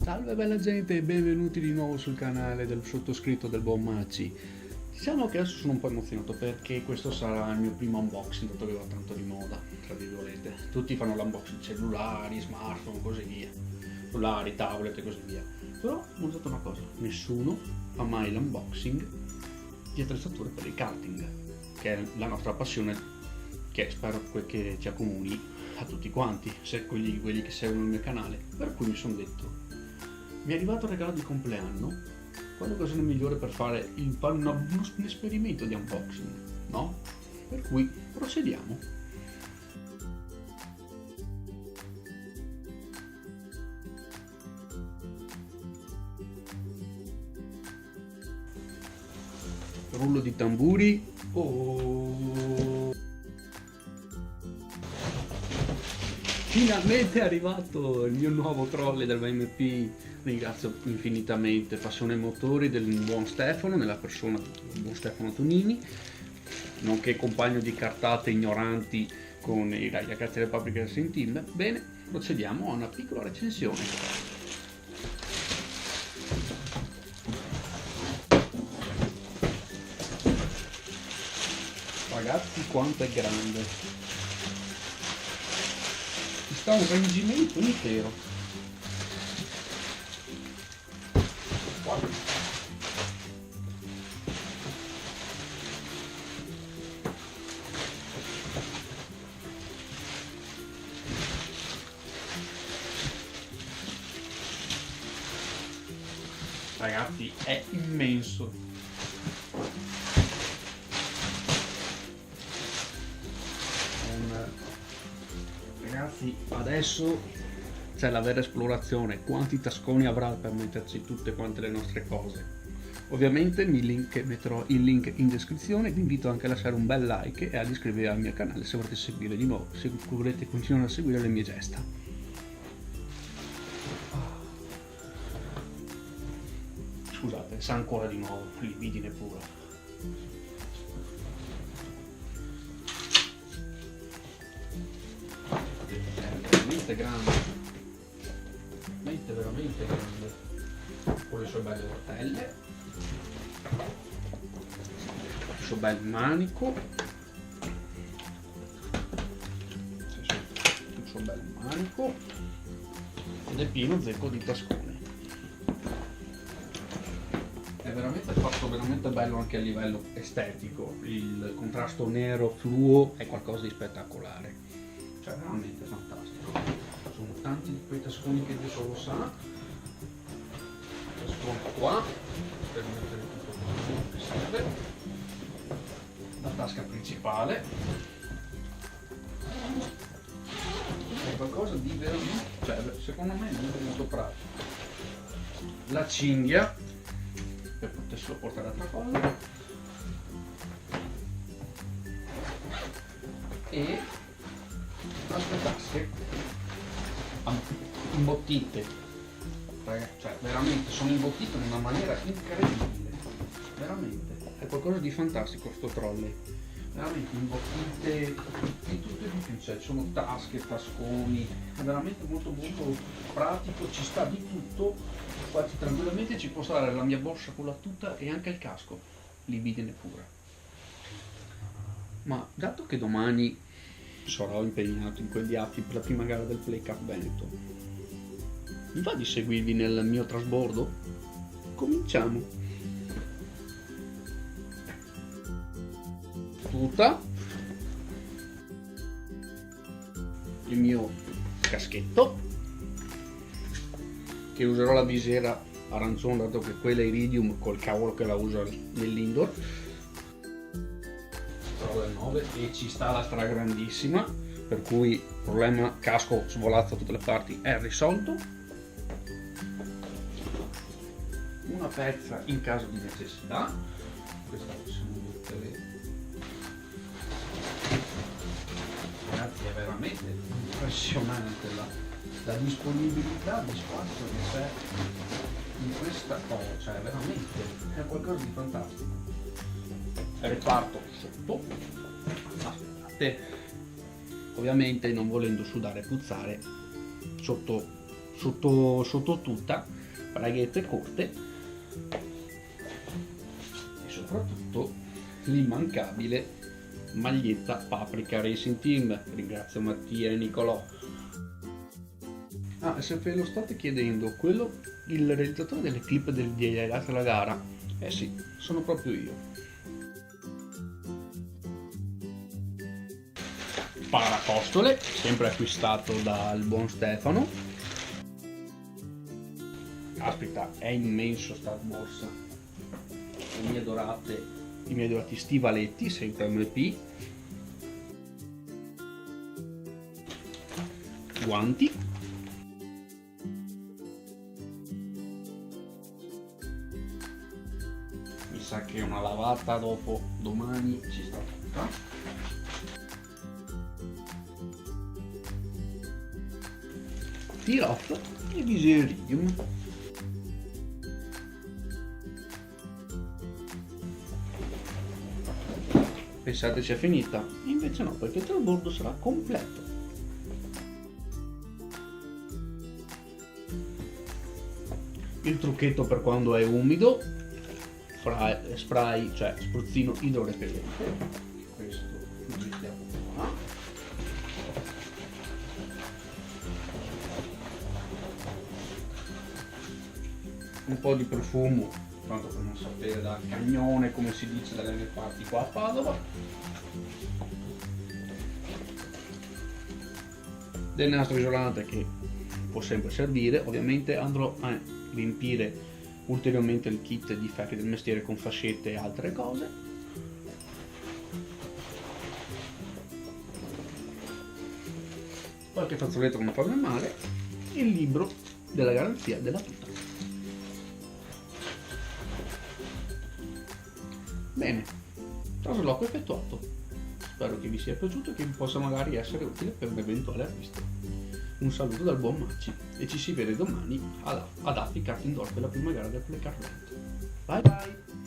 Salve bella gente e benvenuti di nuovo sul canale del sottoscritto del buon Maci. Diciamo che adesso sono un po' emozionato perché questo sarà il mio primo unboxing, dato che va tanto di moda, tra virgolette. Tutti fanno l'unboxing cellulari, smartphone, così via. Cellulari, tablet e così via. Però ho notato una cosa, nessuno fa mai l'unboxing di attrezzature per il karting, che è la nostra passione, che spero che ci accomuni a tutti quanti, se quelli che seguono il mio canale. Per cui mi sono detto, mi è arrivato il regalo di compleanno, quale occasione migliore per fare un esperimento di unboxing, no? Per cui procediamo. Rullo di tamburi. Oh! Finalmente è arrivato il mio nuovo trolley del VMP, ringrazio infinitamente Passione Motori del buon Stefano, nella persona del buon Stefano Tonini, nonché compagno di cartate ignoranti con i ragazzi del Public Racing Team. Bene, procediamo a una piccola recensione. Ragazzi, quanto è grande! Sta un reggimento intero. Ragazzi, è immenso. Ragazzi, adesso c'è la vera esplorazione. Quanti tasconi avrà per metterci tutte quante le nostre cose? Ovviamente metterò il link in descrizione. Vi invito anche a lasciare un bel like e ad iscrivervi al mio canale se volete seguire di nuovo, se volete continuare a seguire le mie gesta. Scusate, sa ancora di nuovo, libidine pura. Grande, veramente grande, con le sue belle rotelle, il suo bel manico, ed è pieno zecco di tascone. È veramente fatto veramente bello anche a livello estetico, il contrasto nero fluo è qualcosa di spettacolare, cioè veramente fantastico. Sono tanti di quei tasconi che Dio solo sa. Tascone qua per mettere tutto quello che serve. La tasca principale è qualcosa di veramente, cioè secondo me è molto pratico. La cinghia per poterselo portare a tracollo e altre tasche imbottite, cioè veramente sono imbottite in una maniera incredibile, veramente è qualcosa di fantastico sto trolley, veramente imbottite di tutto e di più, cioè ci sono tasche, tasconi, è veramente molto pratico, ci sta di tutto, quasi tranquillamente ci può stare la mia borsa con la tuta e anche il casco, libidine pura. Ma dato che domani sarò impegnato in quegli atti per la prima gara del Play Cup Veneto, mi va di seguirvi nel mio trasbordo? Cominciamo. Tuta, il mio caschetto, che userò la visiera arancione dato che quella è iridium col cavolo che la uso nell'indoor. Del 9 e ci sta la stragrandissima, per cui il problema casco svolazzo da tutte le parti è risolto. Una pezza in caso di necessità, questa possiamo mettere. Ragazzi, è veramente impressionante la disponibilità di spazio che c'è in questa cosa, cioè veramente è qualcosa di fantastico. Reparto sotto, aspettate, ovviamente non volendo sudare e puzzare, sotto sotto tutta, braghette corte e soprattutto l'immancabile maglietta Paprika Racing Team. Ringrazio Mattia e Nicolò. Ah, se ve lo state chiedendo, quello, il realizzatore delle clip degli highlights della gara, eh sì, sono proprio io. Paracostole, sempre acquistato dal buon Stefano. Aspetta, è immenso sta borsa. I miei adorati stivaletti, sempre MP. Guanti. Mi sa che una lavata dopo domani ci sta tutta. Tirotto e viserium. Pensate sia finita, invece no, perché il trasbordo sarà completo. Il trucchetto per quando è umido, spray, cioè spruzzino idrorepellente. Questo lo mettiamo qua. Un po' di profumo, tanto per non sapere, da cagnone, come si dice dalle mie parti qua a Padova. Del nastro isolante che può sempre servire. Ovviamente andrò a riempire ulteriormente il kit di ferri del mestiere con fascette e altre cose. Qualche fazzoletto come farne male, il libro della garanzia della tuta. Bene, trasloco effettuato. Spero che vi sia piaciuto e che vi possa magari essere utile per un eventuale acquisto. Un saluto dal buon Macci e ci si vede domani ad Africa Indoor per la prima gara del Play Car Rent. Bye bye!